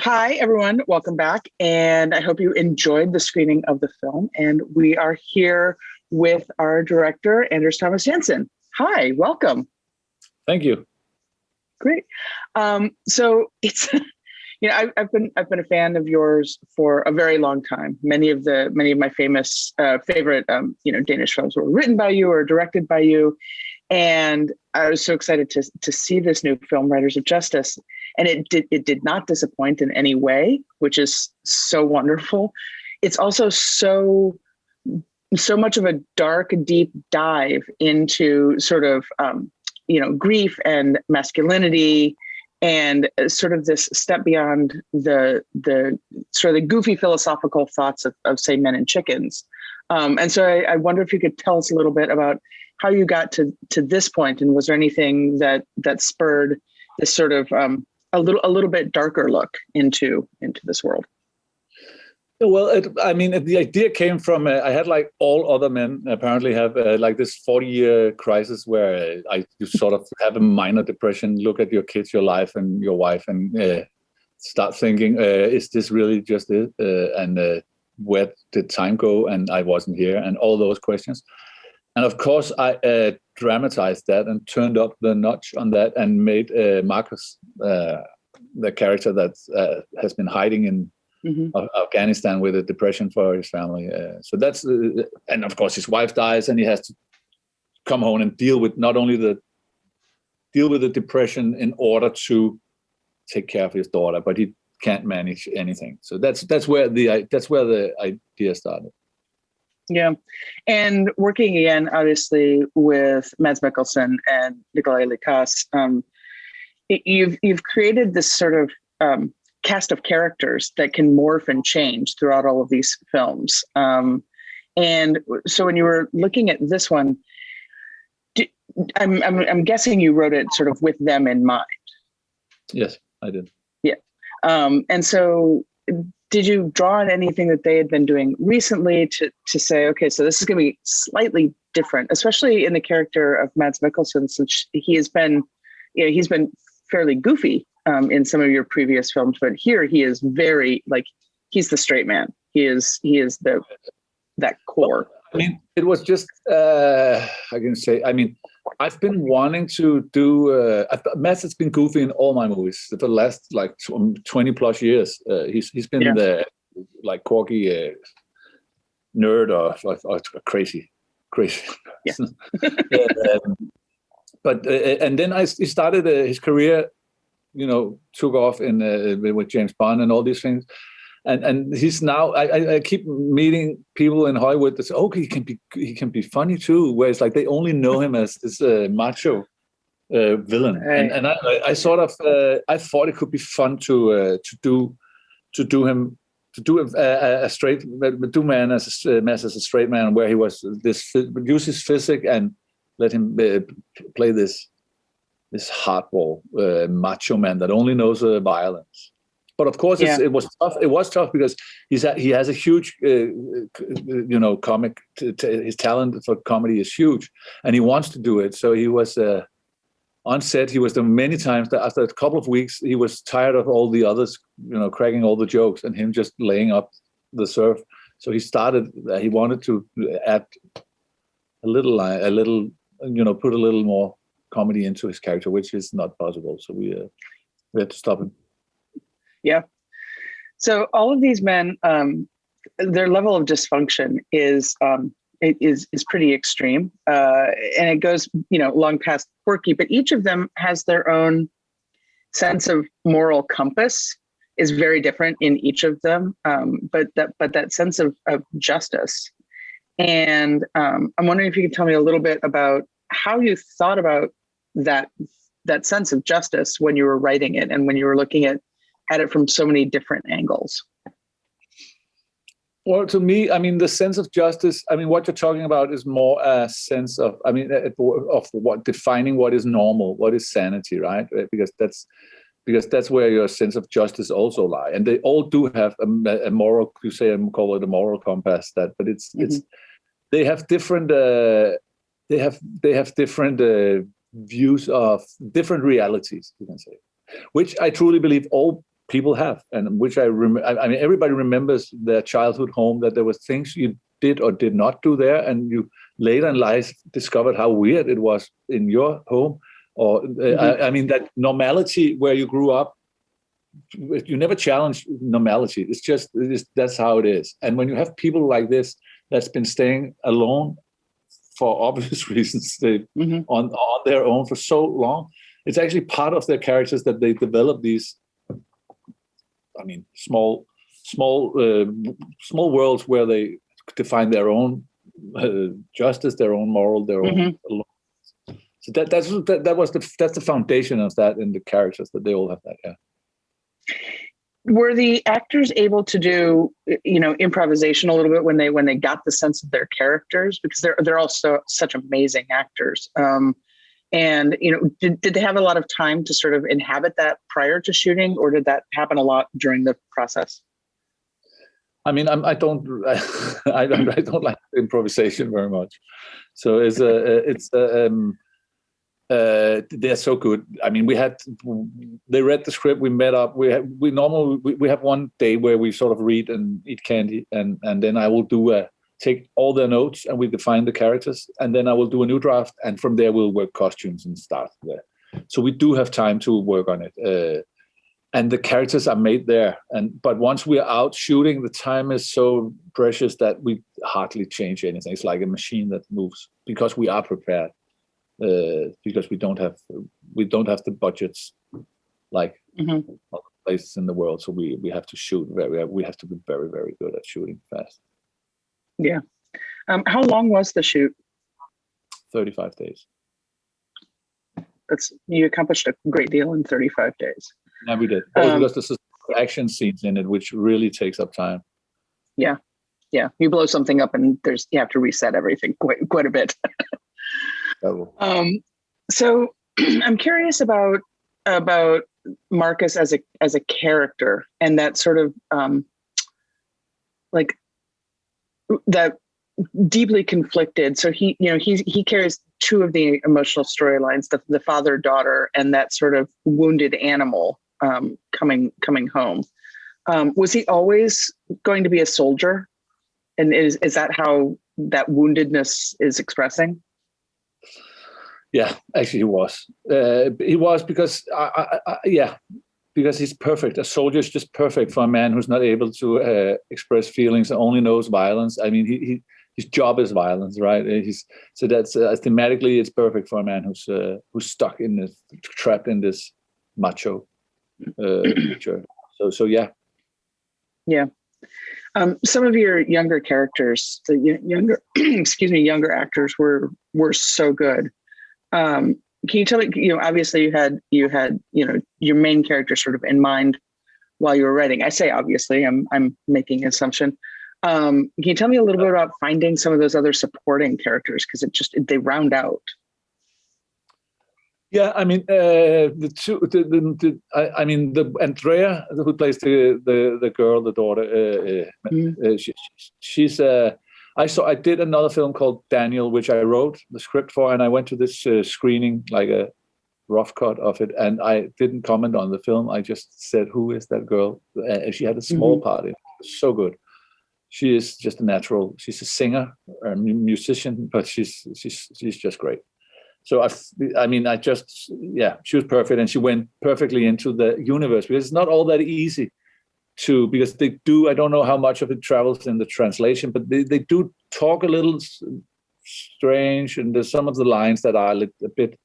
Hi, everyone. Welcome back. And I hope you enjoyed the screening of the film. And we are here with our director, Anders Thomas Jensen. Hi, welcome. Thank you. Great. So it's, I've been a fan of yours for a very long time. Many of my favorite, Danish films were written by you or directed by you. And I was so excited to see this new film, Writers of Justice. And it did not disappoint in any way, which is so wonderful. It's also so much of a dark, deep dive into sort of, grief and masculinity, and sort of this step beyond the sort of the goofy philosophical thoughts of say, men and chickens. And so I wonder if you could tell us a little bit about how you got to this point, and was there anything that spurred this sort of a little bit darker look into this world? Well, the idea came from I had, like all other men apparently have like this 40-year crisis where you sort of have a minor depression, look at your kids, your life, and your wife, and start thinking, is this really just it? And where did time go? And I wasn't here, and all those questions. And of course, I dramatized that and turned up the notch on that and made Marcus, the character that has been hiding in Afghanistan with a depression for his family. So that's, and of course, his wife dies, and he has to come home and deal with the depression in order to take care of his daughter, but he can't manage anything. So that's where the idea started. Yeah. And working again, obviously, with Mads Mikkelsen and Nikolai Likas, you've created this sort of cast of characters that can morph and change throughout all of these films. And so when you were looking at this one, I'm guessing you wrote it sort of with them in mind. Yes, I did. Yeah. And so did you draw on anything that they had been doing recently to say, okay, so this is going to be slightly different, especially in the character of Mads Mikkelsen, since he's been fairly goofy in some of your previous films, but here he is very, like, he's the straight man. He is that core. I mean, it was just, I can say, I've been wanting to do, Mads has been goofy in all my movies for the last, like, 20 plus years. He's been the, like, quirky nerd or crazy. Yeah. But and then he started his career, took off with James Bond and all these things. And he's now, I keep meeting people in Hollywood that say, okay, he can be funny too, where it's like they only know him as this macho villain. Right. And I sort of I thought it could be fun to do a straight man as a straight man, where he was use his physique and let him play this hardball macho man that only knows violence. But of course, it was tough. It was tough because he has a huge, comic. His talent for comedy is huge, and he wants to do it. So he was on set. He was there many times. That after a couple of weeks, he was tired of all the others, cracking all the jokes, and him just laying up the surf. So he started. He wanted to add a little, put a little more comedy into his character, which is not possible. So we had to stop him. Yeah. So all of these men, their level of dysfunction is pretty extreme, and it goes, long past quirky. But each of them has their own sense of moral compass. Is very different in each of them, but that sense of justice. And I'm wondering if you could tell me a little bit about how you thought about that sense of justice when you were writing it and when you were looking at it from so many different angles. Well, to me, the sense of justice, what you're talking about is more a sense of, of what defining what is normal, what is sanity, right? Because that's where your sense of justice also lie. And they all do have a moral, you say, I call it a moral compass, but it's they have different, views of different realities, you can say, which I truly believe all people have, and which I mean, everybody remembers their childhood home, that there were things you did or did not do there, and you later in life discovered how weird it was in your home. Or I mean, that normality where you grew up, you never challenge normality. That's how it is. And when you have people like this that's been staying alone for obvious reasons, on their own for so long, it's actually part of their characters that they develop these, I mean, small worlds where they define their own justice, their own moral, their own. So that's the foundation of that in the characters, that they all have that. Yeah. Were the actors able to do, improvisation a little bit when they got the sense of their characters, because they're also such amazing actors? And did they have a lot of time to sort of inhabit that prior to shooting, or did that happen a lot during the process? I mean, I don't like improvisation very much. So they're so good. I mean, they read the script, we met up. We have one day where we sort of read and eat candy, and then I will take all their notes and we define the characters, and then I will do a new draft, and from there we'll work costumes and start there. So we do have time to work on it. And the characters are made there. But once we're out shooting, the time is so precious that we hardly change anything. It's like a machine that moves, because we are prepared. Because we don't have the budgets like other places in the world, so we have to shoot we have to be very, very good at shooting fast. Yeah. How long was the shoot? 35 days. You accomplished a great deal in 35 days. Yeah, we did. Because there's action scenes in it, which really takes up time. Yeah. You blow something up and you have to reset everything quite a bit. So I'm curious about Marcus as a character, and that sort of like that deeply conflicted. So he carries two of the emotional storylines: the father-daughter and that sort of wounded animal coming home. Was he always going to be a soldier, and is that how that woundedness is expressing? Yeah, actually he was. He was because because he's perfect. A soldier is just perfect for a man who's not able to express feelings and only knows violence. I mean, his job is violence, right? So that's thematically it's perfect for a man who's stuck in this, trapped in this macho picture. So yeah. Yeah. Some of your younger characters, younger actors were so good. Can you tell me, obviously you had your main character sort of in mind while you were writing. I say obviously, I'm making an assumption. Can you tell me a little bit about finding some of those other supporting characters, because they round out? Yeah, I mean the Andrea, who plays the girl, the daughter. She's I did another film called Daniel, which I wrote the script for, and I went to this screening, like a rough cut of it, and I didn't comment on the film. I just said, "Who is that girl?" She had a small part in it. It was so good. She is just a natural. She's a singer, a musician, but she's just great. So she was perfect, and she went perfectly into the universe, because it's not all that easy because they do, I don't know how much of it travels in the translation, but they do talk a little strange, and there's some of the lines that are a bit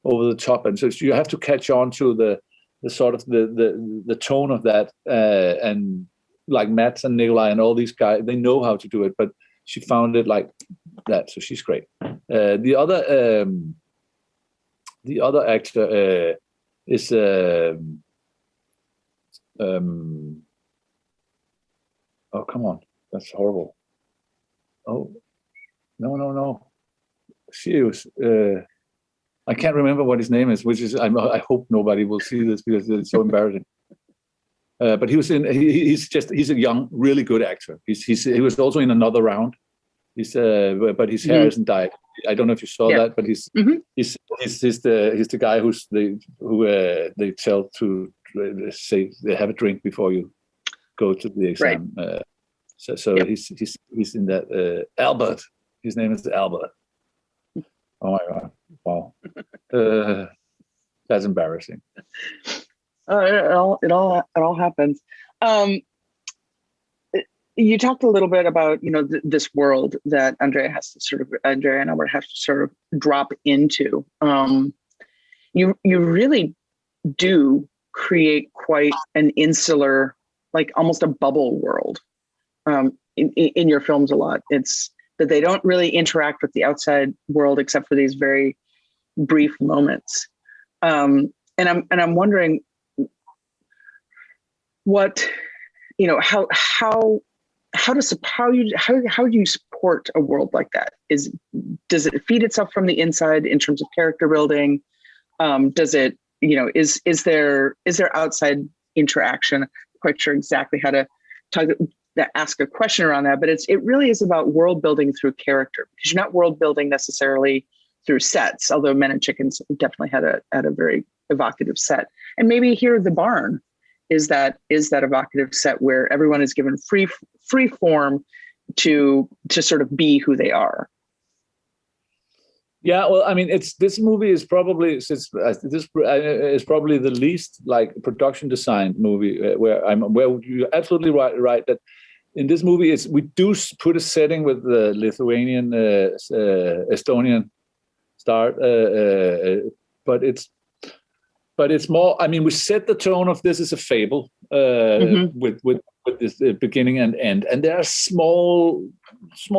over the top, and so you have to catch on to the sort of the tone of that, and like Matt and Nikolai and all these guys, they know how to do it, but she found it like that, so she's great. The other actor is oh, come on, that's horrible. Oh, no. She was. I can't remember what his name is, which is. I hope nobody will see this because it's so embarrassing. But he was in. He's a young, really good actor. He was also in Another Round. But his hair isn't dyed. I don't know if you saw that, but he's the guy who they tell to say they have a drink before you go to the exam. Right. So yep. he's in that Albert. His name is Albert. Oh my God! Wow, that's embarrassing. It all happens. You talked a little bit about this world that Andrea and Albert have to sort of drop into. You really do create quite an insular, like almost a bubble world in your films a lot. It's that they don't really interact with the outside world except for these very brief moments. And I'm wondering what, how do you support a world like that? Does it feed itself from the inside in terms of character building? Does it, is there outside interaction? I'm quite sure exactly how to ask a question around that, but it really is about world building through character, because you're not world building necessarily through sets, although Men and Chickens definitely had a very evocative set. And maybe here the barn is that evocative set where everyone is given free form to sort of be who they are. Yeah, well, I mean, this movie is probably the least like production design movie where you're absolutely right that in this movie we do put a setting with the Lithuanian Estonian start, but it's more. I mean, we set the tone of this is a fable with this beginning and end, and there are small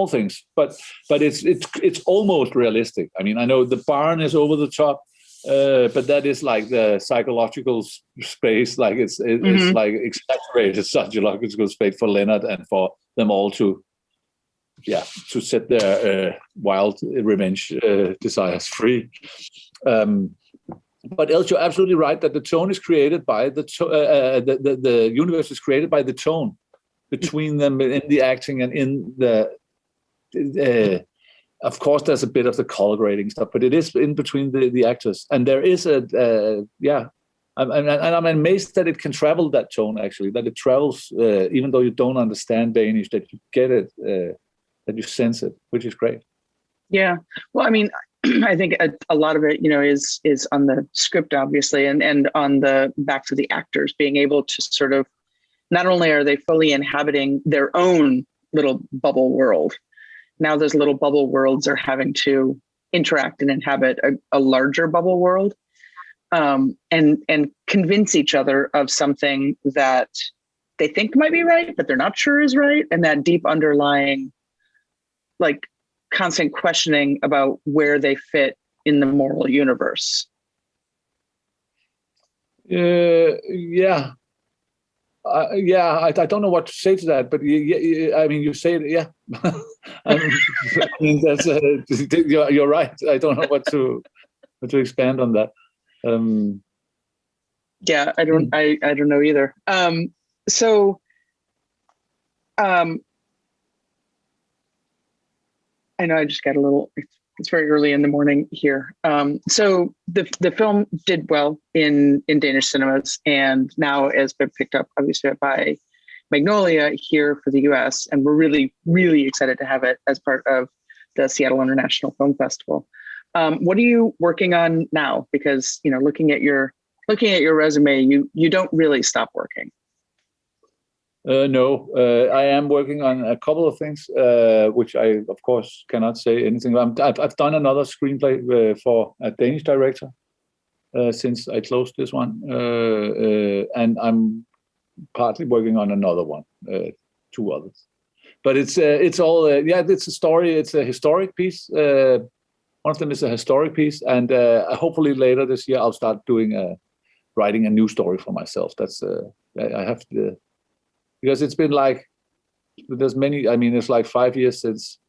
things, but it's almost realistic. I mean, I know the barn is over the top, but that is like the psychological space, like it's like exaggerated psychological space for Leonard and for them all to set their wild revenge desires free. But else, you're absolutely right that the tone is created by the universe is created by the tone between them in the acting and in the. Of course, there's a bit of the color grading stuff, but it is in between the actors, and there is I'm amazed that it can travel that tone. Actually, that it travels even though you don't understand Danish, that you get it, that you sense it, which is great. Yeah, well, I mean. I think a lot of it, is on the script, obviously, and on the backs of the actors being able to sort of, not only are they fully inhabiting their own little bubble world, now those little bubble worlds are having to interact and inhabit a larger bubble world, and convince each other of something that they think might be right, but they're not sure is right, and that deep underlying, like, constant questioning about where they fit in the moral universe. I don't know what to say to that, but I mean, you say it, yeah. I mean, that's you're right. I don't know what to expand on that. I don't know either. I know I just got a little, it's very early in the morning here. So the film did well in Danish cinemas, and now has been picked up obviously by Magnolia here for the US. And we're really, really excited to have it as part of the Seattle International Film Festival. What are you working on now? Because, looking at your resume, you don't really stop working. No, I am working on a couple of things, which I, of course, cannot say anything about. I've done another screenplay for a Danish director since I closed this one, and I'm partly working on another one, two others. But it's all it's a story. It's a historic piece. One of them is a historic piece, and hopefully later this year I'll start writing a new story for myself. That's I have to. Because it's been like, there's many, I mean, it's like 5 years since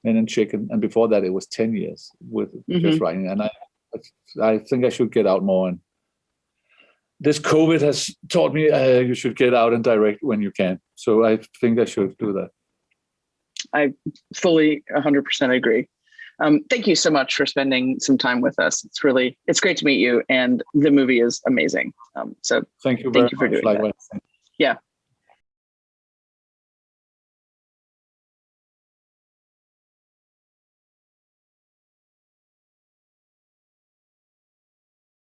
Men and Chicken, and before that it was 10 years with just writing. And I think I should get out more. And this COVID has taught me you should get out and direct when you can. So I think I should do that. I fully 100% agree. Thank you so much for spending some time with us. It's great to meet you, and the movie is amazing. So thank you very for much. doing that. Yeah.